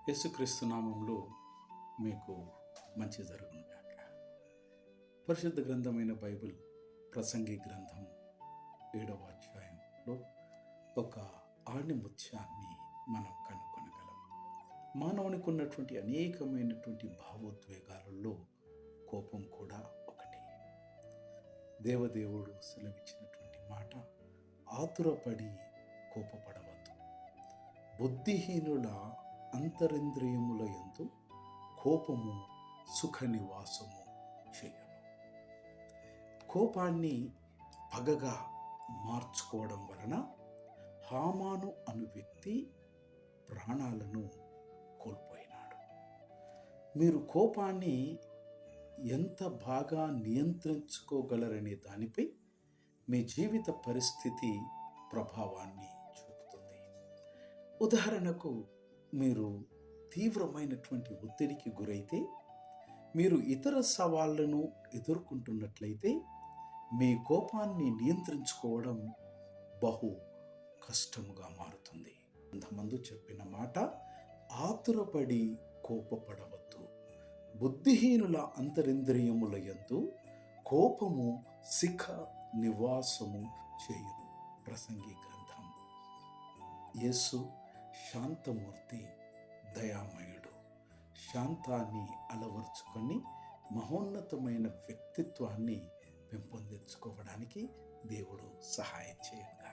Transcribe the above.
యేసుక్రీస్తు నామంలో మీకు మంచి జరుగును గాక. పరిశుద్ధ గ్రంథమైన బైబిల్ ప్రసంగి గ్రంథం 7వ అధ్యాయంలో ఒక ఆణిముత్యాన్ని మనం కనుగొనగలం. మానవునికి ఉన్నటువంటి అనేకమైనటువంటి భావోద్వేగాలలో కోపం కూడా ఒకటి. దేవదేవుడు సెలవిచ్చినటువంటి మాట, ఆతురపడి కోపపడవద్దు, బుద్ధిహీనుల అంతరింద్రియముల యందు కోపము సుఖ నివాసము చేయను. కోపాన్ని పగగా మార్చుకోవడం వలన హామాను అను వ్యక్తి ప్రాణాలను కోల్పోయినాడు. మీరు కోపాన్ని ఎంత బాగా నియంత్రించుకోగలరనే దానిపై మీ జీవిత పరిస్థితి ప్రభావాన్ని చూపుతుంది. ఉదాహరణకు, మీరు తీవ్రమైనటువంటి ఒత్తిడికి గురైతే, మీరు ఇతర సవాళ్లను ఎదుర్కొంటున్నట్లయితే మీ కోపాన్ని నియంత్రించుకోవడం బహు కష్టముగా మారుతుంది. అంతమందు చెప్పిన మాట, ఆతురపడి కోపపడవద్దు, బుద్ధిహీనుల అంతరింద్రియముల యందు కోపము శిఖ నివాసము చేయును. ప్రసంగి గ్రంథం. యేసు శాంతమూర్తి, దయామయుడు. శాంతాన్ని అలవర్చుకొని మహోన్నతమైన వ్యక్తిత్వాన్ని పెంపొందించుకోవడానికి దేవుడు సహాయం చేయను.